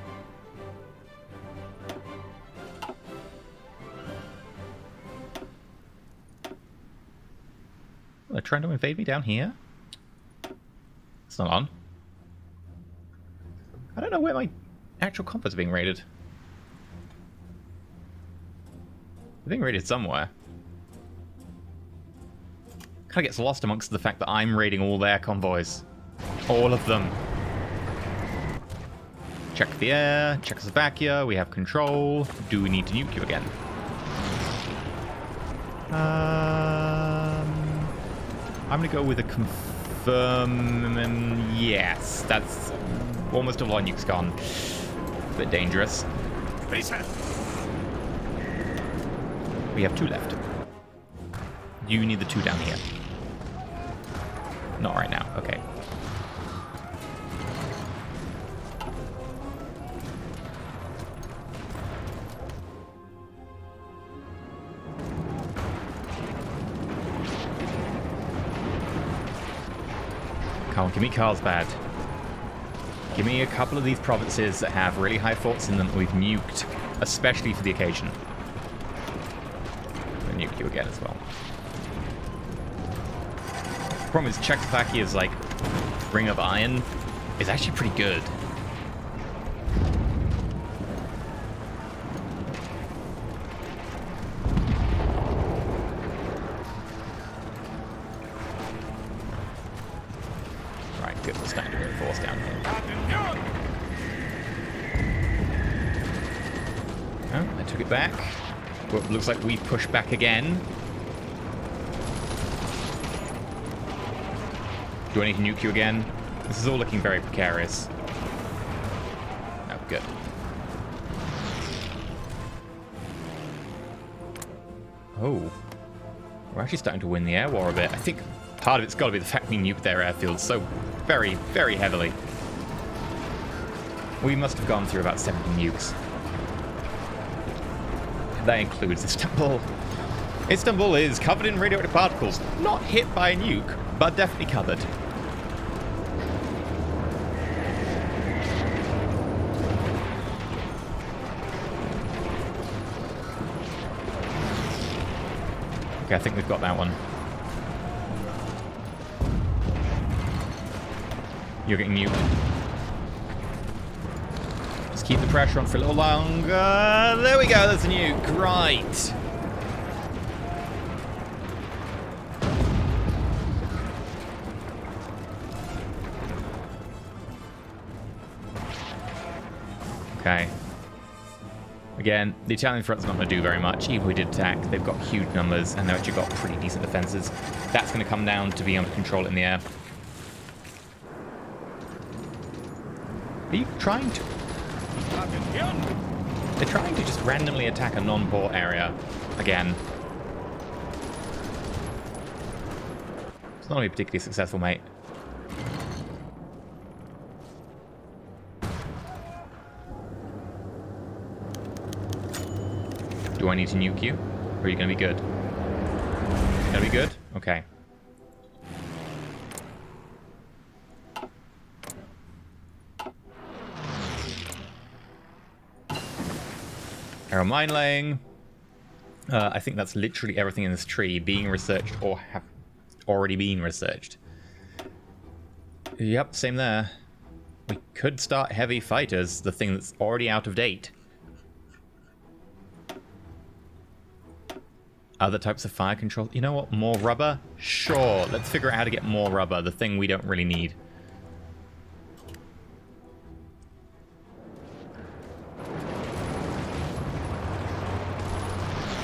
They're trying to invade me down here? It's not on. I don't know where my actual convoys are being raided. They're being raided somewhere. Kind of gets lost amongst the fact that I'm raiding all their convoys. All of them. Check the air. Czechoslovakia. We have control. Do we need to nuke you again? I'm going to go with a confirm. Yes, that's almost all our nukes gone. A bit dangerous. We have 2 left. You need the 2 down here. Not right now. Okay. Come on, give me Carlsbad. Give me a couple of these provinces that have really high forts in them that we've nuked, especially for the occasion. I'll nuke you again as well. The problem is Czechoslovakia's like Ring of Iron is actually pretty good. Right, good. We're starting to reinforce down here. Oh, I took it back. Well, looks like we push back again. Do I need to nuke you again? This is all looking very precarious. Oh, good. Oh. We're actually starting to win the air war a bit. I think part of it's got to be the fact we nuked their airfields so very, very heavily. We must have gone through about 70 nukes. That includes Istanbul. Istanbul is covered in radioactive particles. Not hit by a nuke, but definitely covered. Okay, I think we've got that one. You're getting nuked. Just keep the pressure on for a little longer. There we go, there's a nuke. Right. Okay. Again, the Italian front's not going to do very much. Even if we did attack, they've got huge numbers, and they've actually got pretty decent defenses. That's going to come down to being able to control it in the air. Are you trying to... They're trying to just randomly attack a non-port area. Again. It's not going to be particularly successful, mate. Do I need to nuke you? Or are you going to be good? Going to be good? Okay. Arrow mine laying. I think that's literally everything in this tree being researched or have already been researched. Yep, same there. We could start heavy fighters, the thing that's already out of date. Other types of fire control. You know what? More rubber? Sure. Let's figure out how to get more rubber, the thing we don't really need.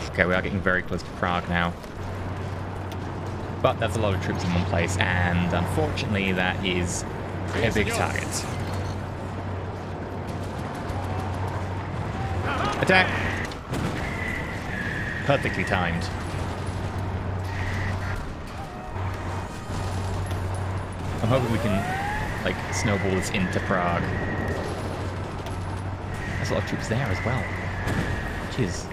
Okay, we are getting very close to Prague now. But that's a lot of troops in one place, and unfortunately that is a big target. Attack! Perfectly timed. I'm hoping we can, like, snowball this into Prague. There's a lot of troops there as well. Jeez.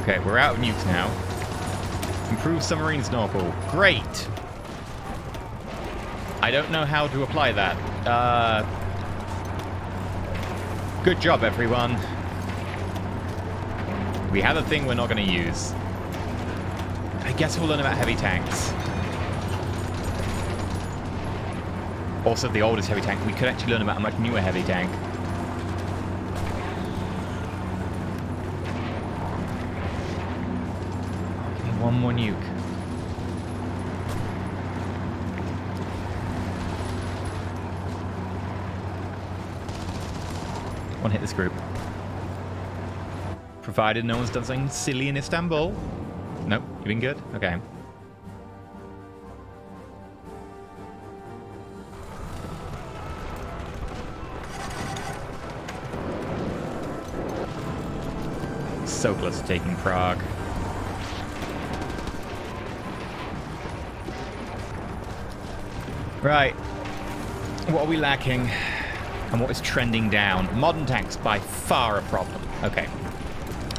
Okay, we're out of nukes now. Improve submarine snorkel. Great! I don't know how to apply that. Good job, everyone. We have a thing we're not going to use. I guess we'll learn about heavy tanks. Also, the oldest heavy tank. We could actually learn about a much newer heavy tank. One more nuke. One hit this group. Provided no one's done something silly in Istanbul. Nope, you've been good? Okay. So close to taking Prague. Right, what are we lacking and what is trending down? Modern tanks, by far a problem. Okay.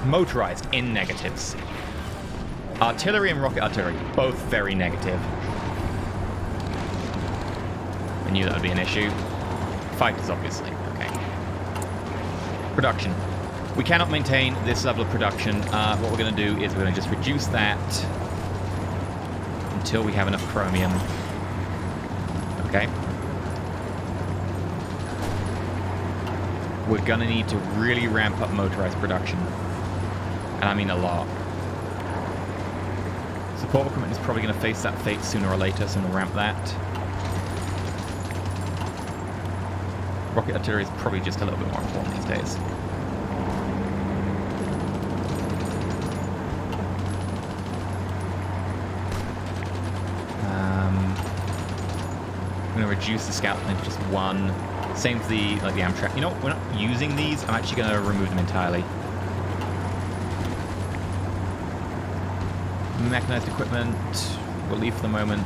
Motorized, in negatives. Artillery and rocket artillery, both very negative. I knew that would be an issue. Fighters, obviously. Okay. Production. We cannot maintain this level of production. What we're going to do is we're going to just reduce that until we have enough chromium. Okay. We're gonna need to really ramp up motorized production. And I mean a lot. Support equipment is probably gonna face that fate sooner or later, so we'll ramp that. Rocket artillery is probably just a little bit more important these days. I'm going to reduce the scout plane to just one. Same for the Amtrak. You know what? We're not using these. I'm actually going to remove them entirely. Mechanized equipment. We'll leave for the moment.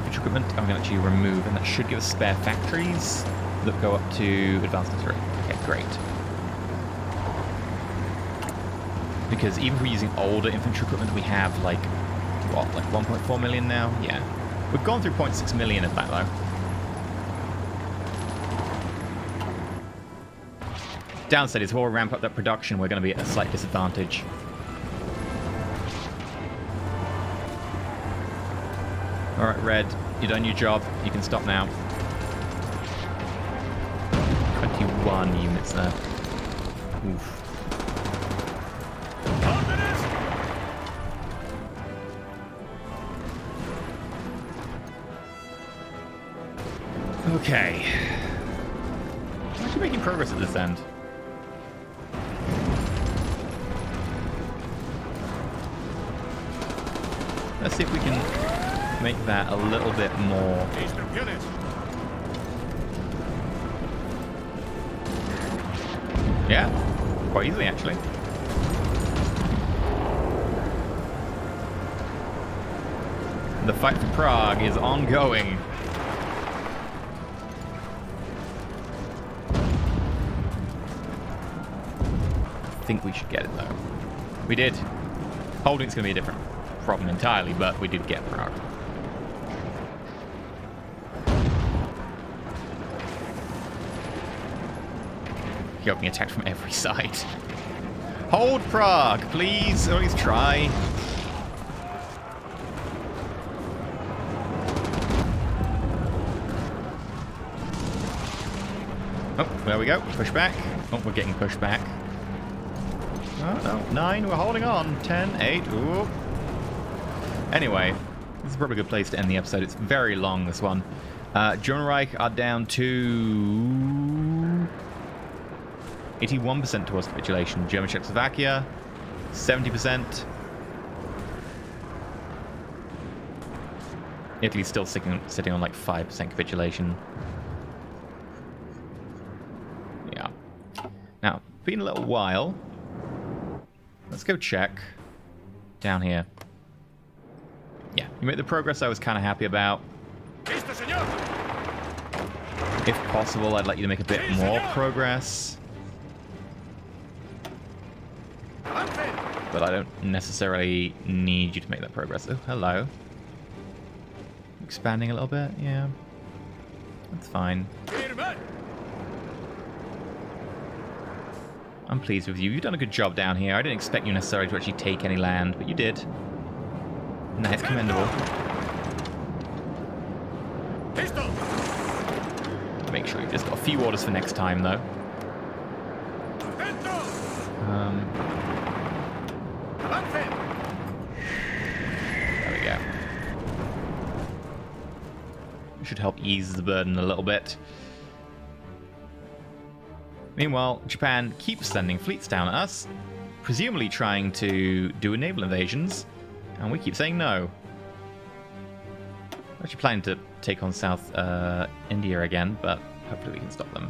Which equipment I'm going to actually remove, and that should give us spare factories that go up to advanced artillery. Okay, great. Because even if we're using older infantry equipment, we have like 1.4 million now? Yeah. We've gone through 0.6 million of that, though. Downside is, while we ramp up that production, we're going to be at a slight disadvantage. Alright, Red, you've done your job. You can stop now. 21 units there. Oof. Okay. I'm actually making progress at this end. Let's see if we can make that a little bit more. Yeah, quite easily actually. The fight for Prague is ongoing. I think we should get it though. We did. Holding's going to be a different problem entirely, but we did get Prague. You're being attacked from every side. Hold Prague, please. Or at least try. Oh, there we go. Push back. Oh, we're getting pushed back. Oh, no. 9, we're holding on. 10, 8. Ooh. Anyway, this is probably a good place to end the episode. It's very long, this one. German Reich are down to 81% towards capitulation. German Czechoslovakia, 70%. Italy's still sitting on like 5% capitulation. Yeah. Now, been a little while. Let's go check down here. Yeah, you made the progress I was kind of happy about. If possible, I'd like you to make a bit more progress. But I don't necessarily need you to make that progress. Oh, hello. Expanding a little bit, yeah. That's fine. I'm pleased with you. You've done a good job down here. I didn't expect you necessarily to actually take any land, but you did. And that's commendable. Make sure you've just got a few orders for next time, though. There we go. Should help ease the burden a little bit. Meanwhile, Japan keeps sending fleets down at us, presumably trying to do naval invasions, and we keep saying no. We're actually planning to take on South India again, but hopefully we can stop them.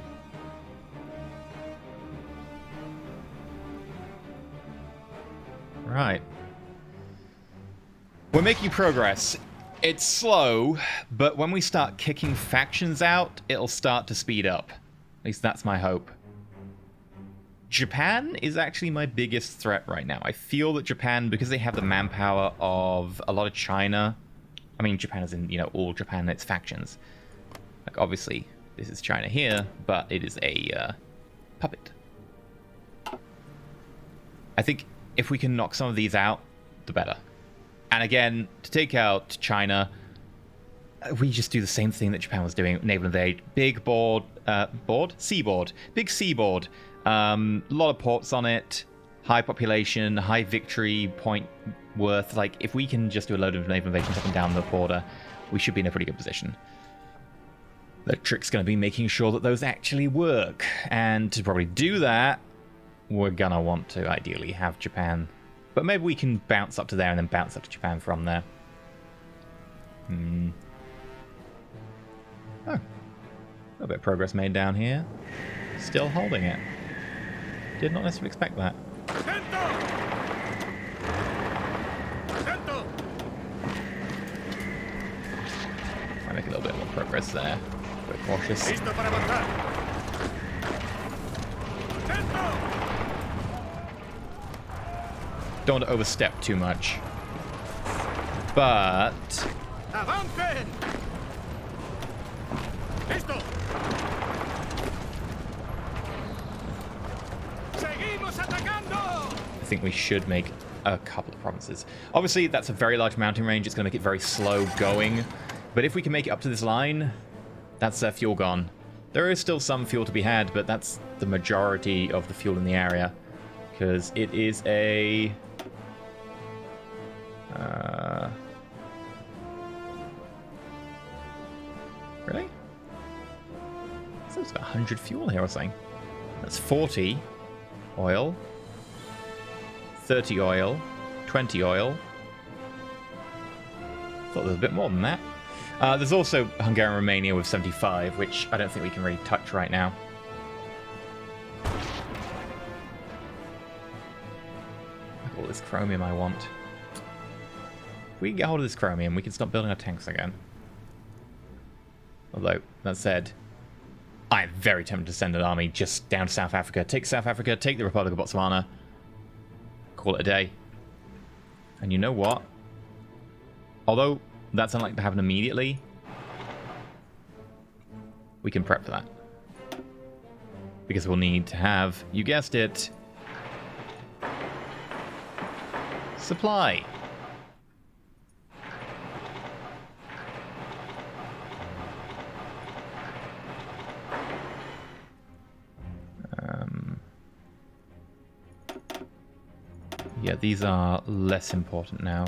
Right. We're making progress. It's slow, but when we start kicking factions out, it'll start to speed up. At least that's my hope. Japan is actually my biggest threat right now. I feel that Japan, because they have the manpower of a lot of China, I mean, Japan is in, all Japan and its factions. Like, obviously, this is China here, but it is a puppet. I think if we can knock some of these out, the better. And again, to take out China, we just do the same thing that Japan was doing, naval invade. Big seaboard. Big seaboard. A lot of ports on it, high population, high victory point worth. Like, if we can just do a load of naval invasions up and down the border, we should be in a pretty good position. The trick's going to be making sure that those actually work. And to probably do that, we're going to want to ideally have Japan. But maybe we can bounce up to there and then bounce up to Japan from there. Oh. A little bit of progress made down here. Still holding it. Did not necessarily expect that. I make a little bit more progress there. A bit cautious. Don't want to overstep too much. But I think we should make a couple of provinces. Obviously, that's a very large mountain range. It's going to make it very slow going. But if we can make it up to this line, that's fuel gone. There is still some fuel to be had, but that's the majority of the fuel in the area. Because it is a... Really? So it's got 100 fuel here or something. That's 40 oil, 30 oil, 20 oil. Thought there was a bit more than that. There's also Hungary and Romania with 75, which I don't think we can really touch right now. Look at all this chromium I want. If we can get hold of this chromium, we can start building our tanks again. Although, that said, I'm very tempted to send an army just down to South Africa. Take South Africa, take the Republic of Botswana. Call it a day. And you know what? Although that's unlikely to happen immediately, we can prep for that. Because we'll need to have, you guessed it, supply. Yeah, these are less important now.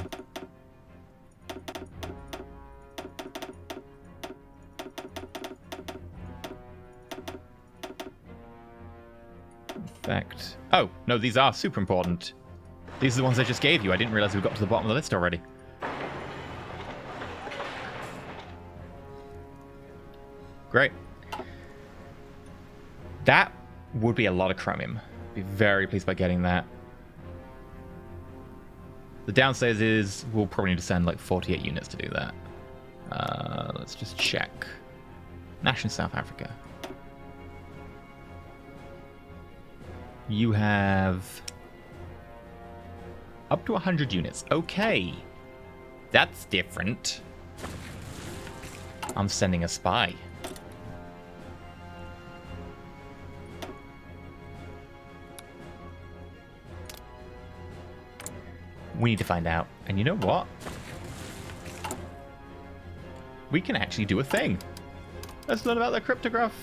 In fact... Oh, no, these are super important. These are the ones I just gave you. I didn't realize we got to the bottom of the list already. Great. That would be a lot of chromium. Be very pleased by getting that. The downside is we'll probably need to send like 48 units to do that. Let's just check. National South Africa. You have up to 100 units. Okay. That's different. I'm sending a spy. We need to find out. And you know what? We can actually do a thing. Let's learn about the cryptography.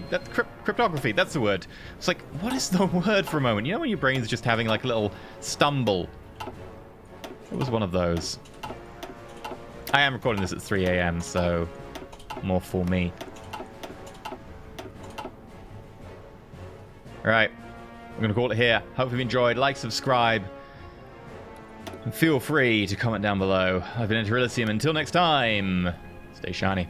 That's cryptography. That's the word. It's like, what is the word for a moment? You know when your brain's just having like a little stumble? It was one of those. I am recording this at 3 a.m., so more for me. All right. I'm going to call it here. Hope you've enjoyed. Like, subscribe. And feel free to comment down below. I've been EnterElysium. Until next time, stay shiny.